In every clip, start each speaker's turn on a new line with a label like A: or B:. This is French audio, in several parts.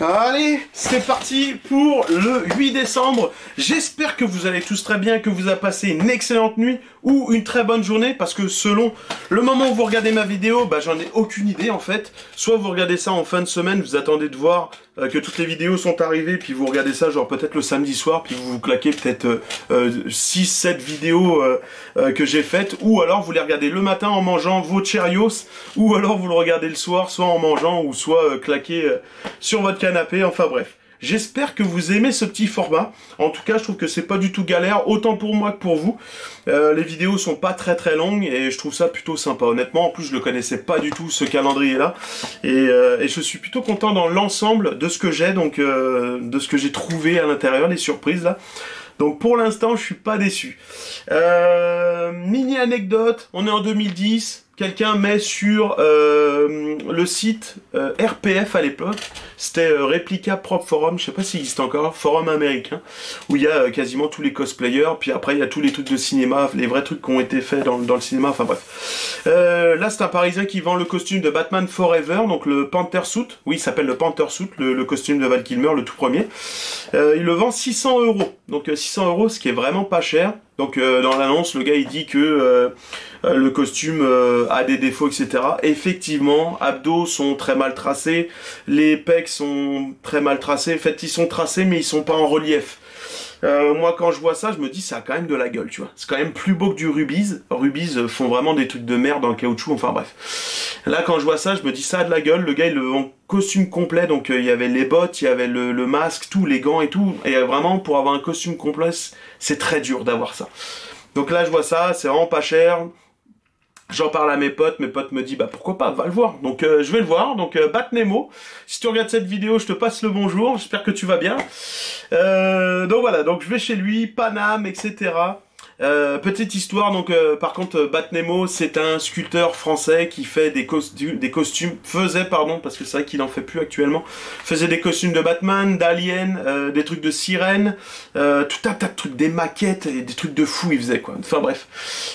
A: Allez, c'est parti pour le 8 décembre. J'espère que vous allez tous très bien, que vous avez passé une excellente nuit ou une très bonne journée, parce que selon le moment où vous regardez ma vidéo, bah, j'en ai aucune idée en fait. Soit vous regardez ça en fin de semaine, vous attendez de voir que toutes les vidéos sont arrivées, puis vous regardez ça genre peut-être le samedi soir, puis vous vous claquez peut-être 6-7 vidéos que j'ai faites, ou alors vous les regardez le matin en mangeant vos Cheerios, ou alors vous le regardez le soir, soit en mangeant, ou soit claqué sur votre canapé, enfin bref. J'espère que vous aimez ce petit format. En tout cas, je trouve que c'est pas du tout galère, autant pour moi que pour vous. Les vidéos sont pas très longues et je trouve ça plutôt sympa. Honnêtement, en plus, je le connaissais pas du tout, ce calendrier-là. Et je suis plutôt content dans l'ensemble de ce que j'ai, donc de ce que j'ai trouvé à l'intérieur, les surprises là. Donc pour l'instant, je suis pas déçu. Mini anecdote, on est en 2010. Quelqu'un met sur le site RPF à l'époque, c'était Replica Prop Forum, je sais pas s'il existe encore, forum américain, où il y a quasiment tous les cosplayers, puis après il y a tous les trucs de cinéma, les vrais trucs qui ont été faits dans le cinéma, enfin bref. Là c'est un Parisien qui vend le costume de Batman Forever, donc le Panther Suit, oui il s'appelle le Panther Suit, le costume de Val Kilmer, le tout premier. Il le vend 600 €, donc 600 €, ce qui est vraiment pas cher. Donc dans l'annonce, le gars il dit que le costume a des défauts, etc. Effectivement, abdos sont très mal tracés, les pecs sont très mal tracés. En fait, ils sont tracés, mais ils sont pas en relief. Moi, quand je vois ça, je me dis, ça a quand même de la gueule, tu vois. C'est quand même plus beau que du Rubies. Rubies font vraiment des trucs de merde en caoutchouc, enfin bref. Là, quand je vois ça, je me dis, ça a de la gueule. Le gars, il le vend costume complet, donc il y avait les bottes, il y avait le masque, tout, les gants et tout. Et vraiment, pour avoir un costume complet, c'est très dur d'avoir ça. Donc là, je vois ça, c'est vraiment pas cher. J'en parle à mes potes me disent bah pourquoi pas, va le voir. Donc je vais le voir, donc Bat Nemo, si tu regardes cette vidéo, je te passe le bonjour, j'espère que tu vas bien. Donc voilà, donc je vais chez lui, Paname, etc. Petite histoire, donc par contre Bat Nemo c'est un sculpteur français qui fait des costumes, parce que c'est vrai qu'il en fait plus actuellement, faisait des costumes de Batman, d'Alien, des trucs de sirène, tout un tas de trucs, des maquettes et des trucs de fou il faisait quoi, enfin bref.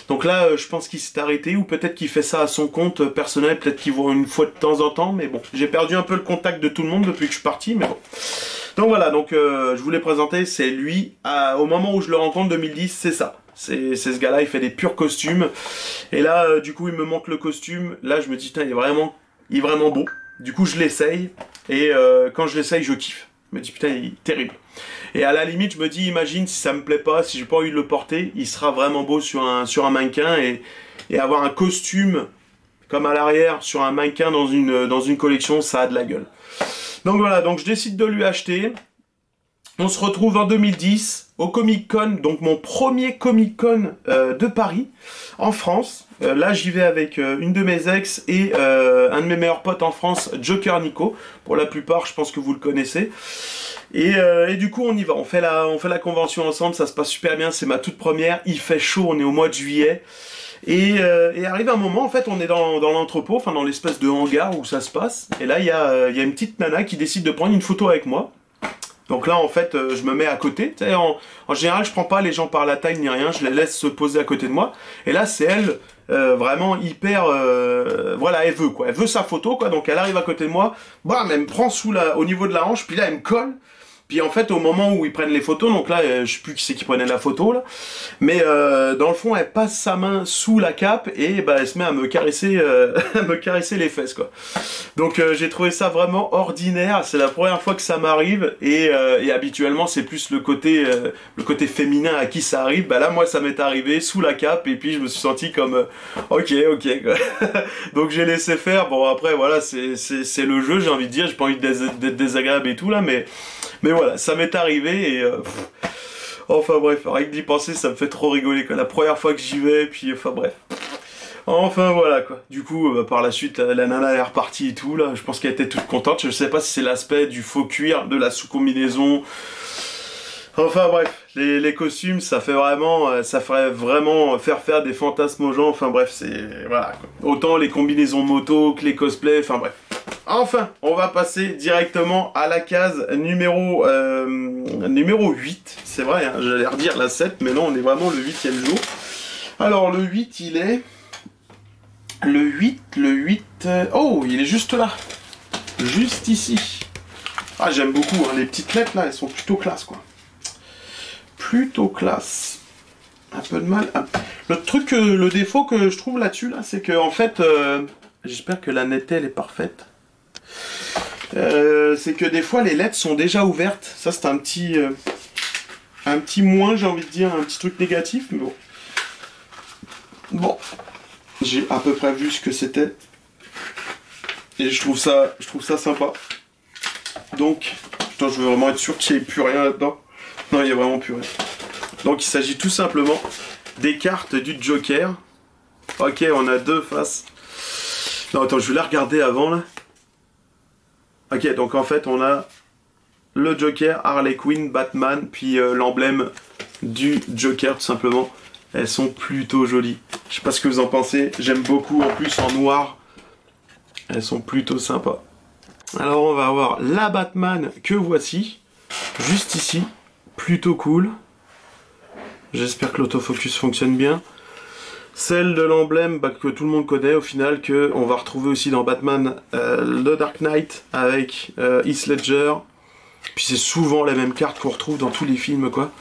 A: Donc là je pense qu'il s'est arrêté, ou peut-être qu'il fait ça à son compte personnel, peut-être qu'il voit une fois de temps en temps, mais bon, j'ai perdu un peu le contact de tout le monde depuis que je suis parti, mais bon. Donc voilà, donc je vous l'ai présenté, c'est lui, au moment où je le rencontre, 2010, c'est ça. C'est ce gars-là, il fait des purs costumes. Et là, du coup, il me manque le costume. Là, je me dis, putain, il est vraiment beau. Du coup, je l'essaye. Et quand je l'essaye, je kiffe. Je me dis, putain, il est terrible. Et à la limite, je me dis, imagine si ça me plaît pas, si j'ai pas envie de le porter, il sera vraiment beau sur un mannequin. Et avoir un costume comme à l'arrière sur un mannequin dans une collection, ça a de la gueule. Donc voilà, donc je décide de lui acheter. On se retrouve en 2010 au Comic Con, donc mon premier Comic Con de Paris, en France. Là, j'y vais avec une de mes ex et un de mes meilleurs potes en France, Joker Nico. Pour la plupart, je pense que vous le connaissez. Et du coup, on y va. On fait la convention ensemble, ça se passe super bien. C'est ma toute première. Il fait chaud, on est au mois de juillet. Et arrive un moment, en fait, on est dans l'entrepôt, enfin dans l'espèce de hangar où ça se passe. Et là, il y a une petite nana qui décide de prendre une photo avec moi. Donc là, en fait, je me mets à côté. Tu sais, en général, je prends pas les gens par la taille ni rien, je les laisse se poser à côté de moi. Et là, c'est elle, vraiment hyper... voilà, elle veut, quoi. Elle veut sa photo, quoi. Donc elle arrive à côté de moi, bam, elle me prend au niveau de la hanche, puis là, elle me colle. Puis en fait, au moment où ils prennent les photos, donc là, je sais plus qui c'est qui prenait la photo, là. Mais dans le fond, elle passe sa main sous la cape et bah, elle se met à me caresser, les fesses, quoi. Donc j'ai trouvé ça vraiment ordinaire. C'est la première fois que ça m'arrive et habituellement, c'est plus le côté féminin à qui ça arrive. Bah là, moi, ça m'est arrivé sous la cape et puis je me suis senti comme ok, quoi. Donc j'ai laissé faire. Bon après, voilà, c'est le jeu. J'ai envie de dire, j'ai pas envie d'être désagréable et tout là, mais voilà, ça m'est arrivé et enfin bref, rien que d'y penser, ça me fait trop rigoler quoi. La première fois que j'y vais, puis enfin bref. Enfin voilà quoi. Du coup, par la suite, la nana est repartie et tout là. Je pense qu'elle était toute contente. Je sais pas si c'est l'aspect du faux cuir, de la sous-combinaison. Enfin bref, les costumes, ça ferait vraiment faire des fantasmes aux gens. Enfin bref, c'est voilà quoi. Autant les combinaisons moto que les cosplays. Enfin bref. Enfin, on va passer directement à la case numéro 8. C'est vrai, hein, j'allais redire la 7, mais non, on est vraiment le 8e jour. Alors, le 8, il est... Le 8... Oh, il est juste là. Juste ici. Ah, j'aime beaucoup, hein. Les petites lettres là, elles sont plutôt classe quoi. Plutôt classe. Un peu de mal. Le truc, le défaut que je trouve là-dessus, là, c'est que en fait, j'espère que la netteté elle est parfaite. C'est que des fois les lettres sont déjà ouvertes. Ça c'est un petit moins, j'ai envie de dire, un petit truc négatif, mais bon. Bon, j'ai à peu près vu ce que c'était. Et je trouve ça sympa. Donc, putain, je veux vraiment être sûr qu'il n'y ait plus rien là-dedans. Non, il n'y a vraiment plus rien. Donc, il s'agit tout simplement des cartes du Joker. Ok, on a deux faces. Non, attends, je vais la regarder avant, là. Ok, donc en fait, on a le Joker, Harley Quinn, Batman, puis l'emblème du Joker, tout simplement. Elles sont plutôt jolies. Je sais pas ce que vous en pensez. J'aime beaucoup, en plus, en noir. Elles sont plutôt sympas. Alors, on va avoir la Batman que voici. Juste ici. Plutôt cool. J'espère que l'autofocus fonctionne bien. Celle de l'emblème bah, que tout le monde connaît au final, que on va retrouver aussi dans Batman The Dark Knight avec Heath Ledger. Puis c'est souvent les mêmes cartes qu'on retrouve dans tous les films quoi.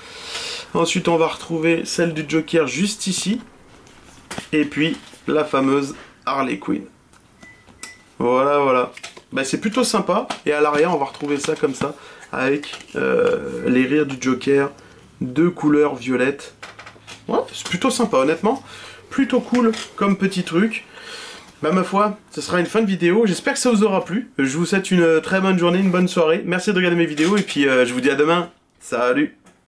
A: Ensuite on va retrouver celle du Joker juste ici. Et puis la fameuse Harley Quinn. Voilà voilà. Bah, c'est plutôt sympa. Et à l'arrière on va retrouver ça comme ça. Avec les rires du Joker. De couleur violette. Ouais, c'est plutôt sympa honnêtement. Plutôt cool comme petit truc. Bah ma foi, ce sera une fin de vidéo. J'espère que ça vous aura plu. Je vous souhaite une très bonne journée, une bonne soirée. Merci de regarder mes vidéos et puis je vous dis à demain. Salut!